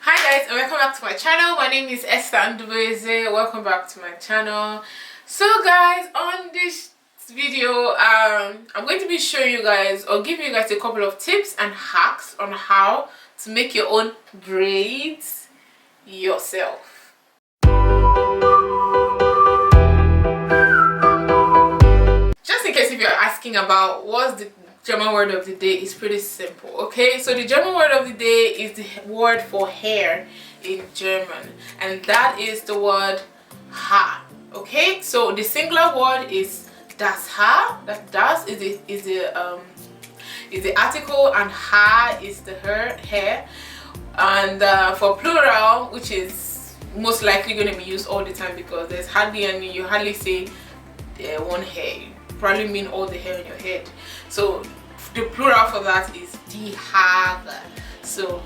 Hi guys, and welcome back to my channel. My name is Stansteel. Welcome back to my channel. So guys, on this video I'm going to be showing you guys or giving you guys a couple of tips and hacks on how to make your own braids yourself. Just in case if you're asking about what's the German word of the day, is pretty simple. Okay, so the German word of the day is the word for hair in German, and that is the word Haar. Okay, so the singular word is das Haar. That das is the article, and Haar is the hair. And for plural, which is most likely going to be used all the time because there's hardly any, you hardly say one hair. You probably mean all the hair on your head. So the plural for that is die Haare. So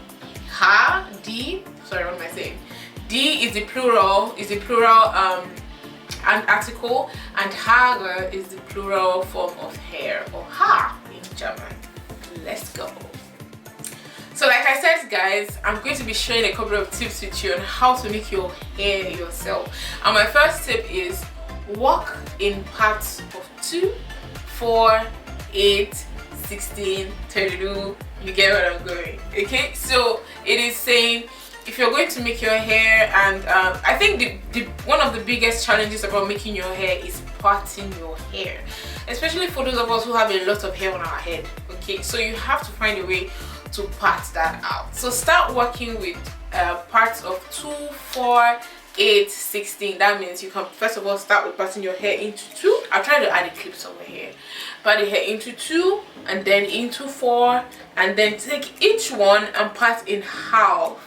Haar, die, sorry, what am I saying? Die is the plural, and article, and Haare is the plural form of hair, or Haar in German. Let's go. So like I said guys, I'm going to be sharing a couple of tips with you on how to make your hair yourself. And my first tip is work in parts of 2, 4, 8, 16, 32, you get what I'm going. Okay, so it is saying if you're going to make your hair, and I think one of the biggest challenges about making your hair is parting your hair, especially for those of us who have a lot of hair on our head. Okay, so you have to find a way to part that out. So start working with parts of 2, 4, 8, 16. That means you can first of all start with parting your hair into 2. I'll try to add a clip somewhere here. Part the hair into 2 and then into 4, and then take each one and part in half.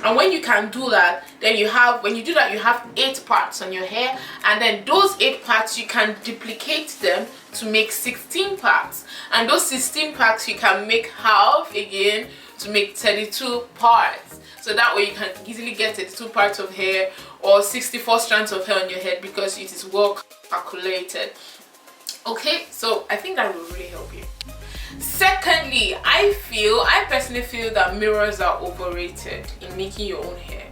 And when you can do that, then you have 8 parts on your hair, and then those 8 parts you can duplicate them to make 16 parts, and those 16 parts you can make half again to make 32 parts. So that way you can easily get 32 parts of hair or 64 strands of hair on your head because it is well calculated. Okay, so I think that will really help you. Secondly, I personally feel that mirrors are overrated in making your own hair.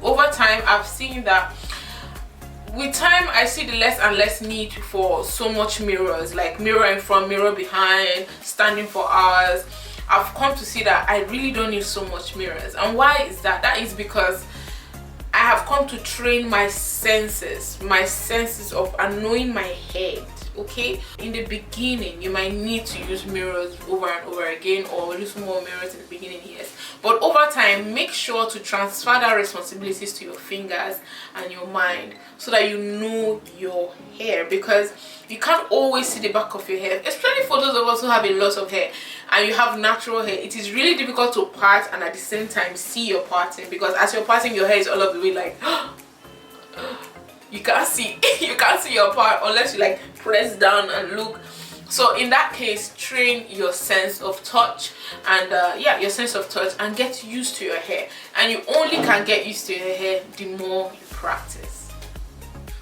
Over time I've seen that with time I see the less and less need for so much mirrors, like mirror in front, mirror behind, standing for hours. I've come to see that I really don't need so much mirrors. And why is that? That is because I have come to train my senses of knowing my head. Okay, in the beginning you might need to use mirrors over and over again, or use more mirrors in the beginning, yes, but over time make sure to transfer that responsibilities to your fingers and your mind so that you know your hair, because you can't always see the back of your hair, especially for those of us who have a lot of hair and you have natural hair. It is really difficult to part and at the same time see your parting, because as you're parting your hair is all of the way like you can't see your part unless you like press down and look. So in that case, train your sense of touch, and your sense of touch, and get used to your hair. And you only can get used to your hair the more you practice.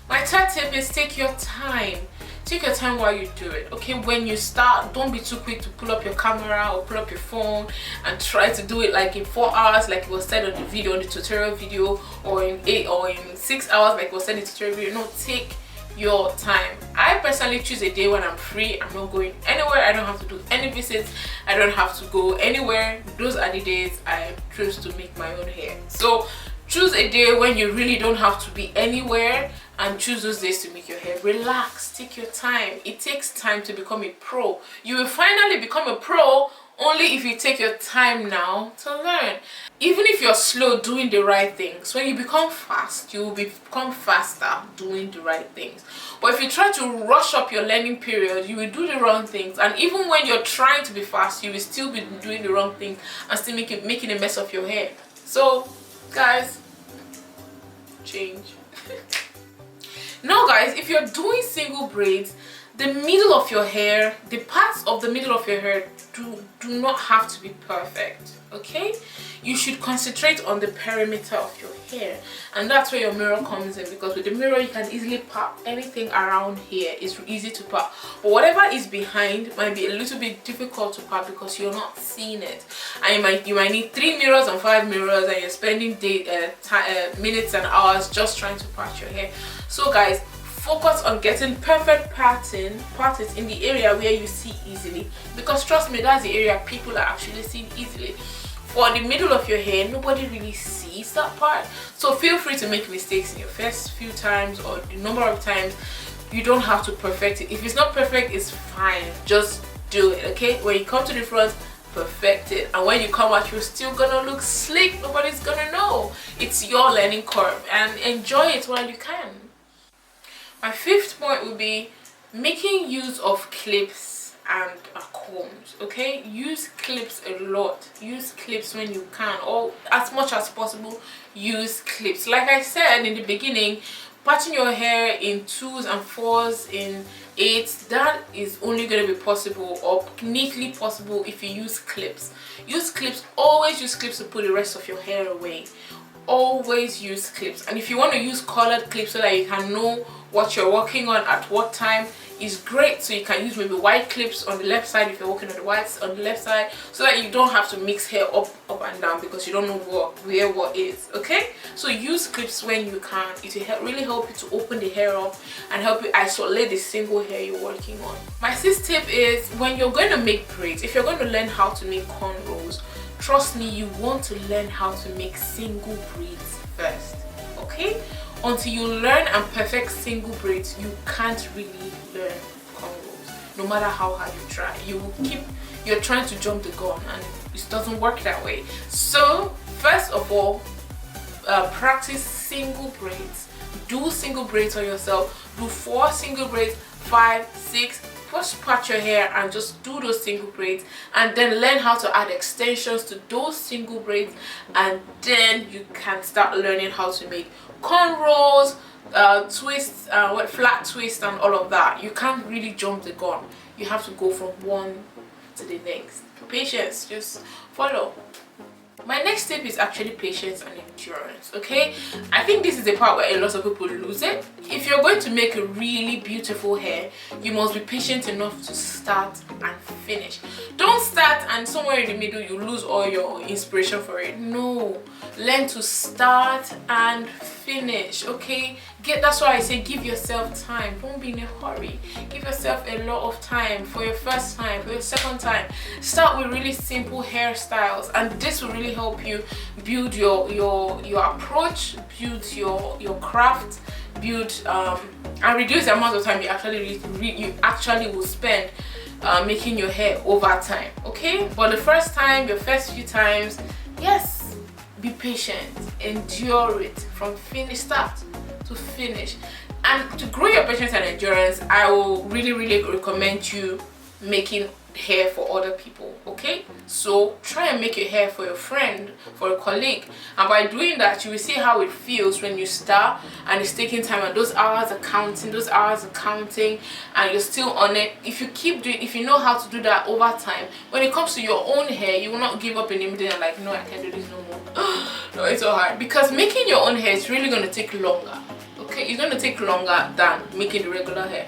My third tip is take your time. Take your time while you do it. Okay, when you start, don't be too quick to pull up your camera or pull up your phone and try to do it like in 4 hours, like it was said on the video, on the tutorial video, or in 8 or in 6 hours, like it was said in the tutorial video. No, take your time. I personally choose a day when I'm free. I'm not going anywhere. I don't have to do any visits. I don't have to go anywhere. Those are the days I choose to make my own hair. So choose a day when you really don't have to be anywhere, and choose those days to make your hair. Relax, take your time. It takes time to become a pro. You will finally become a pro only if you take your time now to learn. Even if you're slow doing the right things, when you become fast, you will become faster doing the right things. But if you try to rush up your learning period, you will do the wrong things. And even when you're trying to be fast, you will still be doing the wrong thing and still making a mess of your hair. So guys, change. Now guys, if you're doing single braids, the middle of your hair, the parts of the middle of your hair do not have to be perfect. Okay, you should concentrate on the perimeter of your hair. And that's where your mirror comes in, because with the mirror you can easily part anything around here. It's easy to part, but whatever is behind might be a little bit difficult to part because you're not seeing it, and you might need 3 mirrors and 5 mirrors, and you're spending minutes and hours just trying to part your hair. So guys, focus on getting perfect parting in the area where you see easily, because trust me, that's the area people are actually seeing easily. For the middle of your hair, nobody really sees that part, so feel free to make mistakes in your first few times or the number of times. You don't have to perfect it. If it's not perfect, it's fine, just do it. Okay, when you come to the front, perfect it, and when you come out, you're still gonna look slick. Nobody's gonna know. It's your learning curve, and enjoy it while you can. My 5th point will be making use of clips and combs. Okay, use clips a lot. Use clips when you can, or as much as possible use clips. Like I said in the beginning, parting your hair in 2s and 4s, in 8s, that is only going to be possible or neatly possible if you use clips. Use clips. Always use clips to put the rest of your hair away. Always use clips. And if you want to use colored clips so that you can know what you're working on at what time, is great. So you can use maybe white clips on the left side if you're working on the whites on the left side, so that you don't have to mix hair up and down because you don't know where what is. Okay, so use clips when you can. It will really help you to open the hair up and help you isolate the single hair you're working on. My 6th tip is, when you're going to make braids, if you're going to learn how to make cornrows, trust me, you want to learn how to make single braids first. Okay, until you learn and perfect single braids, you can't really learn cornrows. No matter how hard you try, you're trying to jump the gun, and it doesn't work that way. So first of all, practice single braids. Do single braids on yourself. Do 4 single braids, 5, 6. First part your hair and just do those single braids, and then learn how to add extensions to those single braids, and then you can start learning how to make cornrows, twists, flat twists and all of that. You can't really jump the gun. You have to go from one to the next. Patience, just follow. My next tip is actually patience and endurance. Okay, I think this is the part where a lot of people lose it. If you're going to make a really beautiful hair, you must be patient enough to start and finish. Don't start and somewhere in the middle you lose all your inspiration for it. No, learn to start and finish. Okay, that's why I say give yourself time. Don't be in a hurry. Give yourself a lot of time for your first time, for your second time. Start with really simple hairstyles, and this will really help you build your approach, build your craft, build and reduce the amount of time you actually will spend making your hair over time. Okay, but the first time, your first few times, yes, be patient, endure it from start to finish. And to grow your patience and endurance, I will really recommend you making hair for other people. Okay, so try and make your hair for your friend, for a colleague, and by doing that you will see how it feels when you start and it's taking time, and those hours are counting, and you're still on it. If you keep doing, if you know how to do that over time, when it comes to your own hair, you will not give up in the middle and like, no, I can't do this no more. No, it's so hard, because making your own hair is really going to take longer. Okay, it's going to take longer than making the regular hair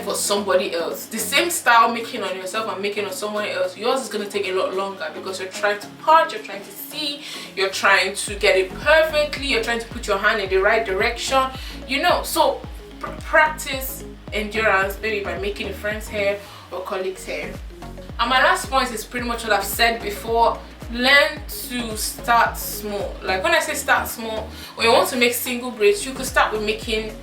for somebody else. The same style making on yourself and making on someone else, yours is going to take a lot longer, because you're trying to part, you're trying to see, you're trying to get it perfectly, you're trying to put your hand in the right direction, you know. So practice endurance, maybe by making a friend's hair or colleague's hair. And my last point is pretty much what I've said before. Learn to start small. Like when I say start small, when you want to make single braids, you could start with making,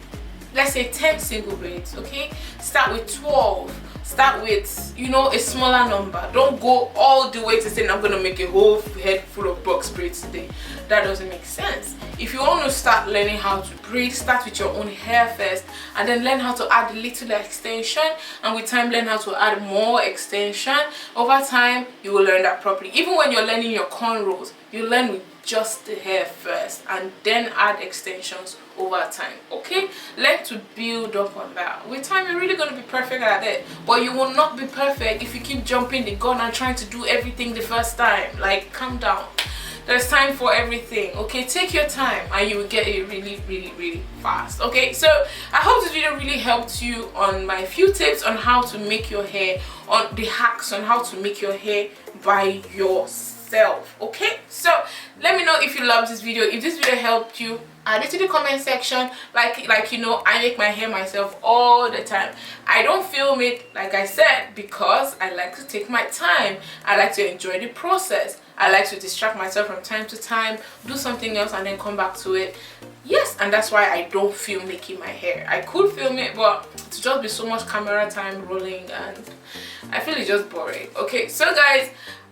let's say, 10 single braids. Okay, start with 12. Start with, you know, a smaller number. Don't go all the way to saying I'm gonna make a whole head full of box braids today. That doesn't make sense. If you want to start learning how to braid, start with your own hair first, and then learn how to add a little extension, and with time learn how to add more extension. Over time you will learn that properly. Even when you're learning your cornrows, you learn with just the hair first and then add extensions over time. Okay, learn to build up on that. With time you're really going to be perfect at it, but you will not be perfect if you keep jumping the gun and trying to do everything the first time. Like, calm down. There's time for everything. Okay, take your time and you will get it really fast. Okay, so I hope this video really helped you on my few tips on how to make your hair, on the hacks on how to make your hair by yourself. Okay, so let me know if you love this video. If this video helped you, add it to the comment section. Like you know, I make my hair myself all the time. I don't film it, like I said, because I like to take my time. I like to enjoy the process. I like to distract myself from time to time, do something else, and then come back to it. Yes, and that's why I don't film making my hair. I could film it, but it's just be so much camera time rolling, and I feel it's just boring. Okay, so guys,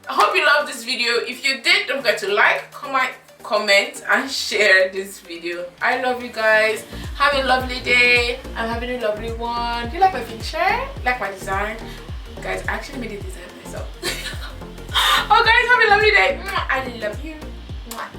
I hope you loved this video. If you did, don't forget to like, comment and share this video. I love you guys. Have a lovely day. I'm having a lovely one. Do you like my picture? Like my design? Guys, I actually made the design myself. Oh guys, have a lovely day. I love you. Mwah.